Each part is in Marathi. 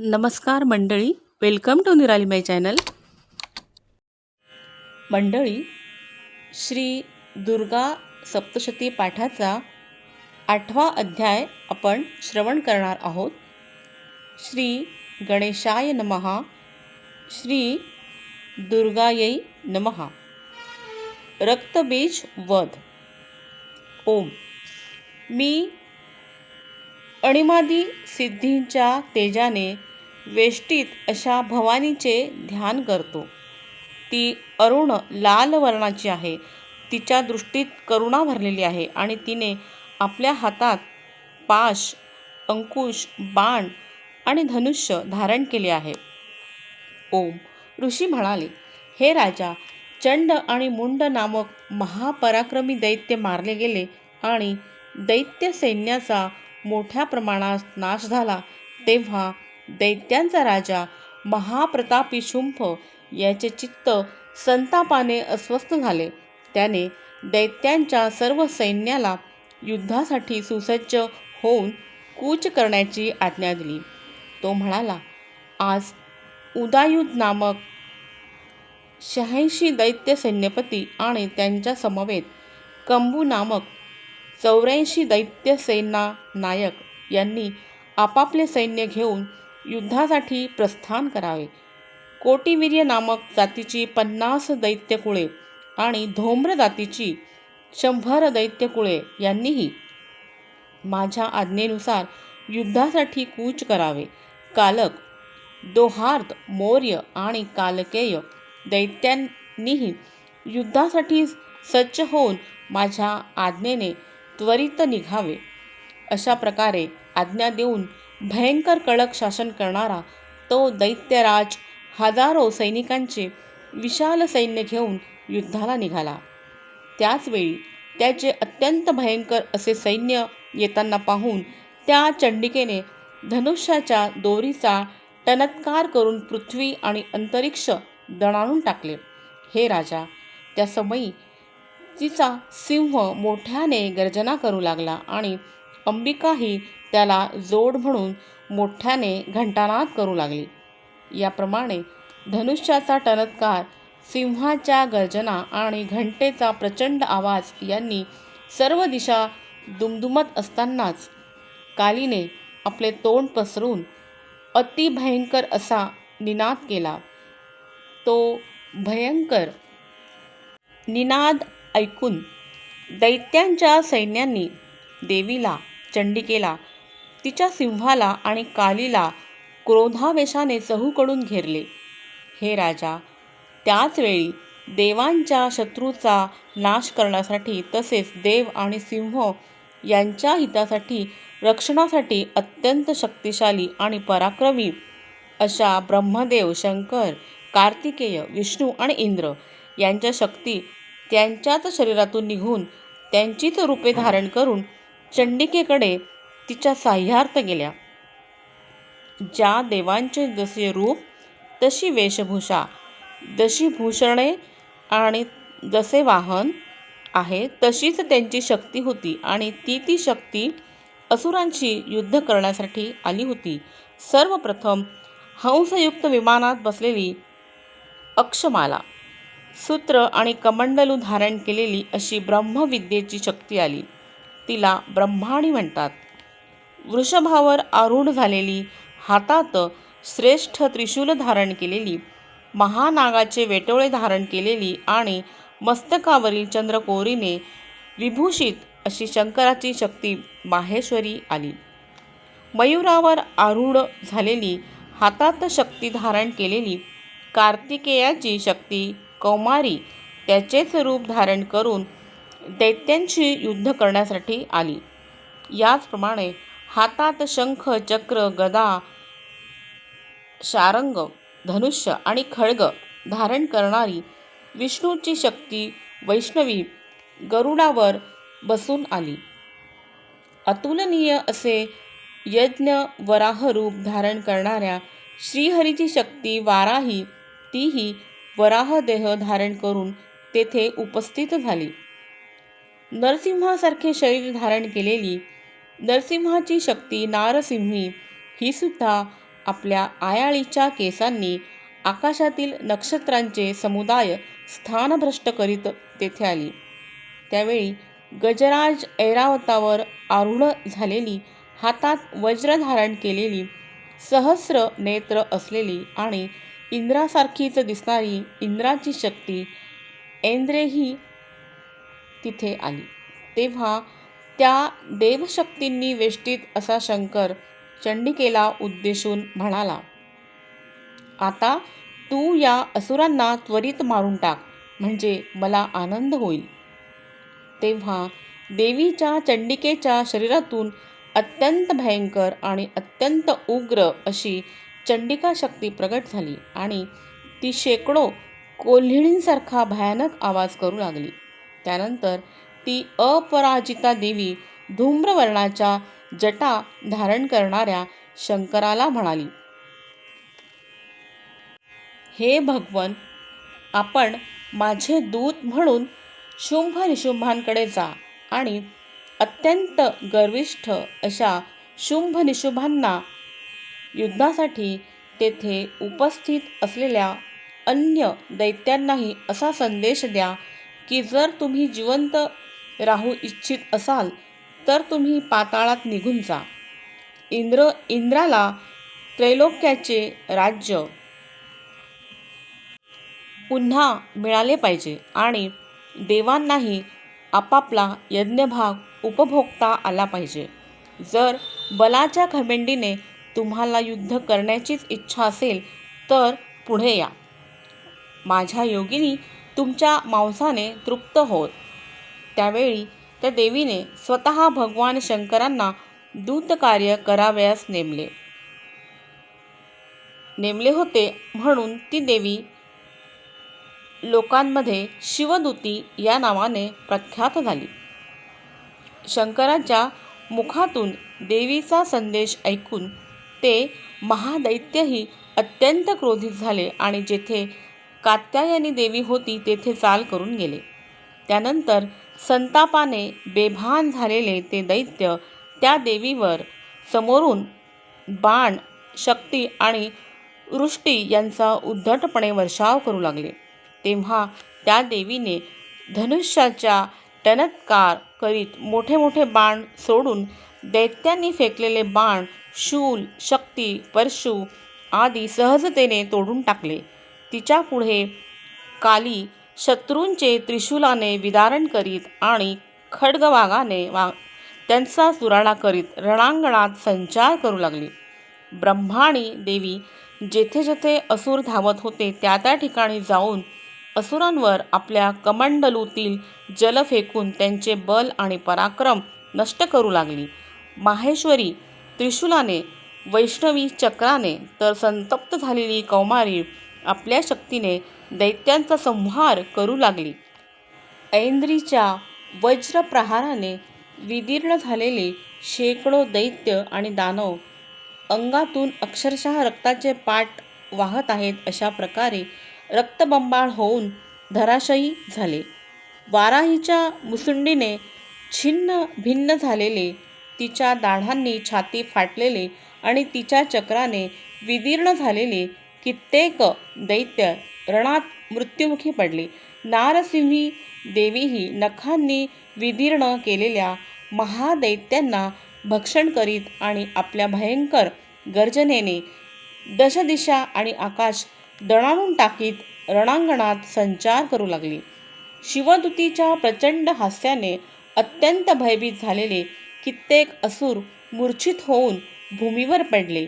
नमस्कार मंडळी, वेलकम टू निराली माय चॅनल. मंडळी, श्री दुर्गा सप्तशती पाठाचा 8वा अध्याय आपण श्रवण करणार आहोत. श्री गणेशाय नमः. श्री दुर्गायै नमः. रक्तबीज वध. ओम. मी अणिमादी सिद्धींच्या तेजाने वेष्टीत अशा भवानीचे ध्यान करतो. ती अरुण लाल वर्णाची आहे. तिच्या दृष्टीत करुणा भरलेली आहे आणि तिने आपल्या हातात पाश, अंकुश, बाण आणि धनुष्य धारण केले आहे. ओम. ऋषी म्हणाले, हे राजा, चंड आणि मुंड नामक महापराक्रमी दैत्य मारले गेले आणि दैत्य सैन्याचा मोठ्या प्रमाणात नाश झाला. तेव्हा दैत्यांचा राजा महाप्रतापी शुंभ याचे चित्त संतापाने अस्वस्थ झाले. त्याने दैत्यांच्या सर्व सैन्याला युद्धासाठी सुसज्ज होऊन कूच करण्याची आज्ञा दिली. तो म्हणाला, आज उदायुध नामक 86 दैत्य सैन्यपती आणि त्यांच्या समवेत कंबू नामक 84 दैत्य सेना नायक यांनी आपापले सैन्य घेऊन युद्धासाठी प्रस्थान करावे. कोटिवीर्य नामक जातीची 50 दैत्यकुळे आणि धूम्र जातीची 100 दैत्यकुळे यांनीही माझ्या आज्ञेनुसार युद्धासाठी कूच करावे. कालक, दोहार्द, मौर्य आणि कालकेय दैत्यांनीही युद्धासाठी सज्ज होऊन माझ्या आज्ञेने त्वरित निघावे. अशा प्रकारे आज्ञा देऊन भयंकर कडक शासन करणारा तो दैत्यराज हजारो सैनिकांचे विशाल सैन्य घेऊन युद्धाला निघाला. त्याचवेळी त्याचे अत्यंत भयंकर असे सैन्य येताना पाहून त्या चंडिकेने धनुष्याच्या दोरीचा टणत्कार करून पृथ्वी आणि अंतरिक्ष दणाणून टाकले. हे राजा, त्या समयी तिचा सिंह मोठ्याने गर्जना करू लागला आणि अंबिकाही त्याला जोड म्हणून मोठ्याने घंटानाद करू लागली. याप्रमाणे धनुष्याचा टणत्कार, सिंहाच्या गर्जना आणि घंटेचा प्रचंड आवाज यांनी सर्व दिशा दुमदुमत असतानाच कालीने आपले तोंड पसरून अतिभयंकर असा निनाद केला. तो भयंकर निनाद ऐकून दैत्यांच्या सैन्यांनी देवीला, चंडिकेला, तिच्या सिंहाला आणि कालीला क्रोधावेशाने चहूकडून घेरले. हे राजा, त्याचवेळी देवांच्या शत्रूचा नाश करण्यासाठी तसेच देव आणि सिंह यांच्या हितासाठी रक्षणासाठी अत्यंत शक्तिशाली आणि पराक्रमी अशा ब्रह्मदेव, शंकर, कार्तिकेय, विष्णू आणि इंद्र यांच्या शक्ती त्यांच्याच शरीरातून निघून त्यांचीच रूपे धारण करून चंडिकेकडे तिच्या साह्यार्थ गेल्या. ज्या देवांचे जसे रूप, तशी वेशभूषा, जशी भूषणे आणि जसे वाहन आहे तशीच त्यांची शक्ती होती आणि ती शक्ती असुरांशी युद्ध करण्यासाठी आली होती. सर्वप्रथम हंसयुक्त विमानात बसलेली अक्षमाला, सूत्र आणि कमंडलू धारण केलेली अशी ब्रह्मविद्येची शक्ती आली. तिला ब्रह्माणी म्हणतात. वृषभावर आरूढ झालेली, हातात श्रेष्ठ त्रिशूल धारण केलेली, महानागाचे वेटोळे धारण केलेली आणि मस्तकावरील चंद्रकोरीने विभूषित अशी शंकराची शक्ती माहेश्वरी आली. मयूरावर आरूढ झालेली, हातात शक्ती धारण केलेली कार्तिकेयाची शक्ती कौमारी त्याचेच रूप धारण करून दैत्यांशी युद्ध करण्यासाठी आली. याचप्रमाणे हातात शंख, चक्र, गदा, शारंग, धनुष्य आणि खड्ग धारण करणारी विष्णूची शक्ती वैष्णवी गरुडावर बसून आली. अतुलनीय असे यज्ञ वराह रूप धारण करणाऱ्या श्रीहरीची शक्ती वाराही, तीही वराह देह धारण करून तेथे उपस्थित झाली. नरसिंहासारखे शरीर धारण केलेली नरसिंहाची शक्ती नारसिंही ही सुद्धा आपल्या आयाळीच्या केसांनी आकाशातील नक्षत्रांचे समुदाय स्थानभ्रष्ट करीत तेथे आली. त्यावेळी गजराज ऐरावतावर आरूढ झालेली, हातात वज्र धारण केलेली, सहस्र नेत्र असलेली आणि इंद्रासारखीच दिसणारी इंद्राची शक्ती ऐंद्रेही तिथे आली. तेव्हा त्या देवशक्तींनी वेष्टीत असा शंकर चंडिकेला उद्देशून म्हणाला, आता तू या असुरांना त्वरित मारून टाक, म्हणजे मला आनंद होईल. तेव्हा देवीच्या चंडिकेच्या शरीरातून अत्यंत भयंकर आणि अत्यंत उग्र अशी चंडिका शक्ती प्रगट झाली आणि ती शेकडो कोल्हिणींसारखा भयानक आवाज करू लागली. त्यानंतर ती अपराजिता देवी धूम्रवर्णाच्या जटा धारण करणाऱ्या शंकराला म्हणाली, हे भगवन, आपण माझे दूत म्हणून शुंभ निशुंभांकडे जा आणि अत्यंत गर्विष्ठ अशा शुंभ निशुंभांना युद्धासाठी तेथे उपस्थित असलेल्या अन्य दैत्यांनाही असा संदेश द्या की जर तुम्ही जिवंत राहू इच्छित असाल तर तुम्ही पाताळात निघून जा. इंद्राला त्रैलोक्याचे राज्य पुन्हा मिळाले पाहिजे आणि देवांनाही आपापला यज्ञभाग उपभोगता आला पाहिजे. जर बलाच्या घमेंडीने तुम्हाला युद्ध करण्याचीच इच्छा असेल तर पुढे या. माझ्या योगिनी तुमच्या मांसाने तृप्त होत. त्यावेळी त्या देवीने स्वतः भगवान शंकरांना दूतकार्य करावयास नेमले होते, म्हणून ती देवी लोकांमध्ये शिवदूती या नावाने प्रख्यात झाली. शंकराच्या मुखातून देवीचा संदेश ऐकून ते महादैत्यही अत्यंत क्रोधित झाले आणि जेथे कात्यायनी देवी होती तेथे चाल करून गेले. त्यानंतर संतापाने बेभान झालेले ते दैत्य त्या देवीवर समोरून बाण, शक्ती आणि वृष्टी यांचा उद्धटपणे वर्षाव करू लागले. तेव्हा त्या देवीने धनुष्याच्या टणत्कार करीत मोठे मोठे बाण सोडून दैत्यांनी फेकलेले बाण, शूल, शक्ती, परशु आदी सहजतेने तोडून टाकले. तिच्या पुढे काली शत्रूंचे त्रिशूलाने विदारण करीत आणि खड्गवागाने त्यांचा चुराडा करीत रणांगणात संचार करू लागली. ब्रह्माणी देवी जेथे जेथे असुर धावत होते त्या त्या ठिकाणी जाऊन असुरांवर आपल्या कमंडलूतील जल फेकून त्यांचे बल आणि पराक्रम नष्ट करू लागली. माहेश्वरी त्रिशूलाने, वैष्णवी चक्राने तर संतप्त झालेली कौमारी आपल्या शक्तीने दैत्यांचा संहार करू लागली. ऐंद्रीच्या वज्रप्रहाराने विदीर्ण झालेले शेकडो दैत्य आणि दानव अंगातून अक्षरशः रक्ताचे पाट वाहत आहेत अशा प्रकारे रक्तबंबाळ होऊन धराशायी झाले. वाराहीच्या मुसुंडीने छिन्न भिन्न झालेले, तिच्या दाढांनी छाती फाटलेले आणि तिच्या चक्राने विदीर्ण झालेले कित्येक दैत्य रणात मृत्युमुखी पडले. नारसिंही देवीही नखांनी विदीर्ण केलेल्या महादैत्यांना भक्षण करीत आणि आपल्या भयंकर गर्जनेने दशदिशा आणि आकाश दणाणून टाकीत रणांगणात संचार करू लागली. शिवदूतीच्या प्रचंड हास्याने अत्यंत भयभीत झालेले कित्येक असुर मूर्छित होऊन भूमीवर पडले.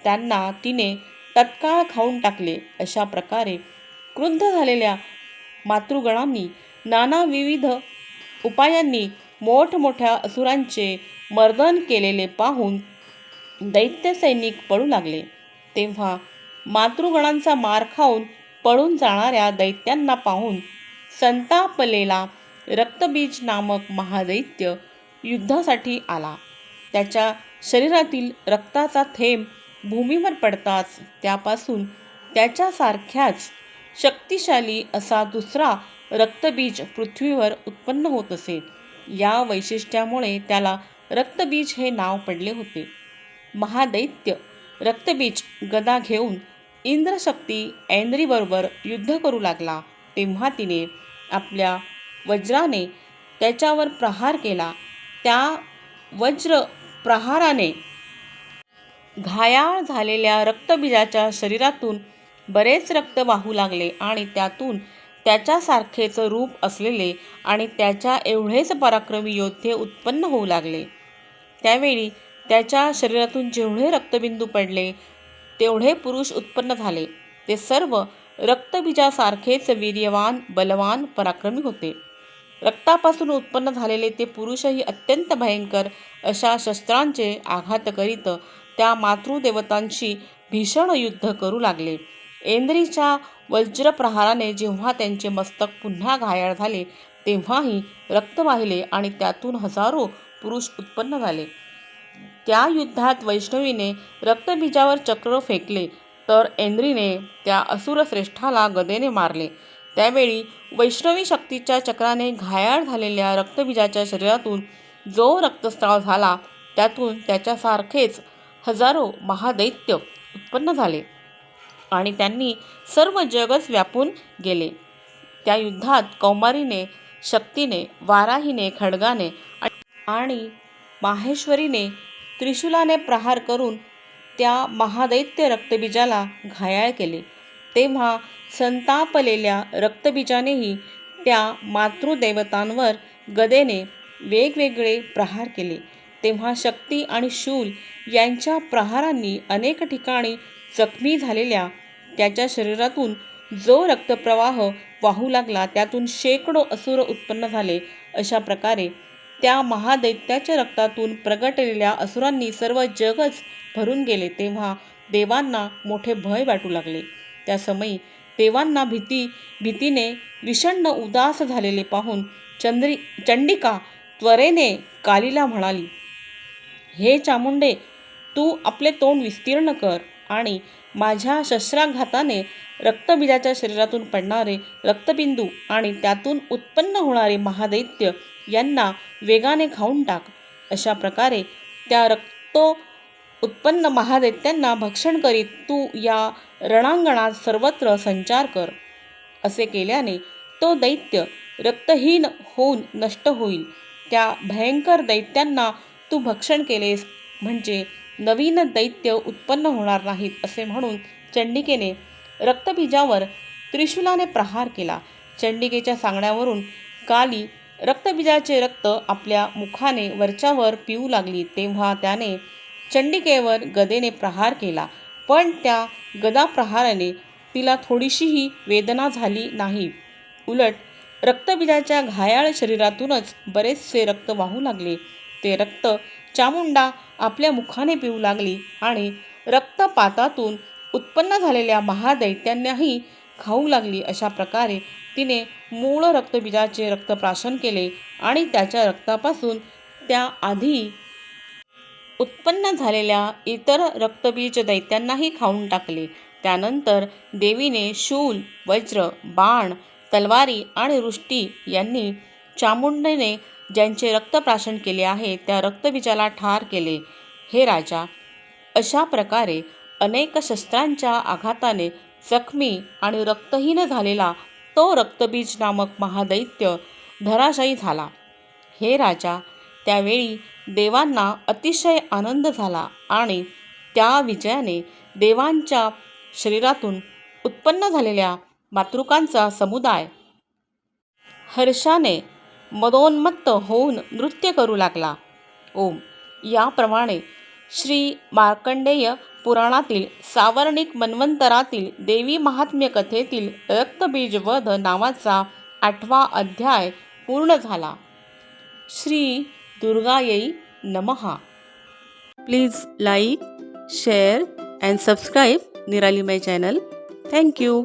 त्यांना तिने तत्काळ खाऊन टाकले. अशा प्रकारे क्रुद्ध झालेल्या मातृगणांनी नाना विविध उपायांनी मोठमोठ्या असुरांचे मर्दन केलेले पाहून दैत्य सैनिक पळू लागले. तेव्हा मातृगणांचा मार खाऊन पळून जाणाऱ्या दैत्यांना पाहून संतापलेला रक्तबीज नामक महादैत्य युद्धासाठी आला. त्याच्या शरीरातील रक्ताचा थेंब भूमीवर पडताच त्यापासून त्याच्यासारख्याच शक्तिशाली असा दुसरा रक्तबीज पृथ्वीवर उत्पन्न होत असे. या वैशिष्ट्यामुळे त्याला रक्तबीज हे नाव पडले होते. महादैत्य रक्तबीज गदा घेऊन इंद्रशक्ती ऐंद्रीबरोबर युद्ध करू लागला तेव्हा तिने आपल्या वज्राने त्याच्यावर प्रहार केला. त्या वज्र प्रहाराने घायाळ झालेल्या रक्तबीजाच्या शरीरातून बरेच रक्त वाहू लागले आणि त्यातून त्याच्यासारखेच रूप असलेले आणि त्याच्या एवढेच पराक्रमी योद्धे उत्पन्न होऊ लागले. त्यावेळी त्याच्या शरीरातून जेवढे रक्तबिंदू पडले तेवढे पुरुष उत्पन्न झाले. ते सर्व रक्तबीजासारखेच वीर्यवान, बलवान, पराक्रमी होते. रक्तापासून उत्पन्न झालेले ते पुरुषही अत्यंत भयंकर अशा शस्त्रांचे आघात करीत त्या मातृदेवतांशी भीषण युद्ध करू लागले. ऐंद्रीच्या वज्रप्रहाराने जेव्हा त्यांचे मस्तक पुन्हा घायाळ झाले तेव्हाही रक्त वाहिले आणि त्यातून हजारो पुरुष उत्पन्न झाले. त्या युद्धात वैष्णवीने रक्तबीजावर चक्र फेकले तर ऐंद्रीने त्या असुरश्रेष्ठाला गदेने मारले. त्यावेळी वैष्णवी शक्तीच्या चक्राने घायाळ झालेल्या रक्तबीजाच्या शरीरातून जो रक्तस्राव झाला त्यातून त्याच्यासारखेच हजारो महादैत्य उत्पन्न झाले आणि त्यांनी सर्व जगच व्यापून गेले. त्या युद्धात कौमारीने, शक्तीने, वाराहीने खड्गाने आणि माहेश्वरीने त्रिशूलाने प्रहार करून त्या महादैत्य रक्तबीजाला घायाळ केले. तेव्हा संतापलेल्या रक्तबीजानेही त्या मातृदेवतांवर गदेने वेगवेगळे प्रहार केले. तेव्हा शक्ती आणि शूल यांच्या प्रहारांनी अनेक ठिकाणी जखमी झालेल्या त्याच्या शरीरातून जो रक्तप्रवाह वाहू लागला त्यातून शेकडो असुर उत्पन्न झाले. अशा प्रकारे त्या महादैत्याच्या रक्तातून प्रगटलेल्या असुरांनी सर्व जगच भरून गेले. तेव्हा देवांना मोठे भय वाटू लागले. त्या समयी देवांना भीतीने विषण्ण उदास झालेले पाहून चंडिका त्वरेने कालीला म्हणाली, हे चामुंडे, तू आपले तोंड विस्तीर्ण कर आणि माझ्या शस्त्राघाताने रक्तबीजाच्या शरीरातून पडणारे रक्तबिंदू आणि त्यातून उत्पन्न होणारे महादैत्य यांना वेगाने खाऊन टाक. अशा प्रकारे त्या उत्पन्न महादैत्यांना भक्षण करीत तू या रणांगणात सर्वत्र संचार कर. असे केल्याने तो दैत्य रक्तहीन होऊन नष्ट होईल. त्या भयंकर दैत्यांना तू भक्षण केलेस म्हणजे नवीन दैत्य उत्पन्न होणार नाहीत. असे म्हणून चंडिकेने रक्तबीजावर त्रिशूलाने प्रहार केला. चंडिकेच्या सांगण्यावरून काली रक्तबीजाचे रक्त आपल्या मुखाने वरच्यावर पिऊ लागली. तेव्हा त्याने चंडिकेवर गदेने प्रहार केला, पण त्या गदाप्रहाराने तिला थोडीशीही वेदना झाली नाही. उलट रक्तबीजाच्या घायाळ शरीरातूनच बरेचसे रक्त वाहू लागले. ते रक्त चामुंडा आपल्या मुखाने पिऊ लागली आणि रक्तपातातून उत्पन्न झालेल्या महादैत्यांनाही खाऊ लागली. अशा प्रकारे तिने मूळ रक्तबीजाचे रक्तप्राशन केले आणि त्याच्या रक्तापासून त्या आधी उत्पन्न झालेल्या इतर रक्तबीज दैत्यांनाही खाऊन टाकले. त्यानंतर देवीने शूल, वज्र, बाण, तलवारी आणि वृष्टी यांनी चामुंडेने ज्यांचे रक्तप्राशन केले आहे त्या रक्तबीजाला ठार केले. हे राजा, अशा प्रकारे अनेक शस्त्रांच्या आघाताने जखमी आणि रक्तहीन झालेला तो रक्तबीज नामक महादैत्य धराशायी झाला. हे राजा, त्यावेळी देवांना अतिशय आनंद झाला आणि त्या विजयाने देवांच्या शरीरातून उत्पन्न झालेल्या मातृकांचा समुदाय हर्षाने मदोन्मत्त होऊन नृत्य करू लागला. ओम. याप्रमाणे श्री मार्कंडेय पुराणातील सावर्णिक मन्वंतरातील देवी महात्म्य कथेतील रक्तबीजवध नावाचा 8वा अध्याय पूर्ण झाला. श्री दुर्गायै नमः. Please like, share and subscribe निराली माय चॅनल. थँक्यू.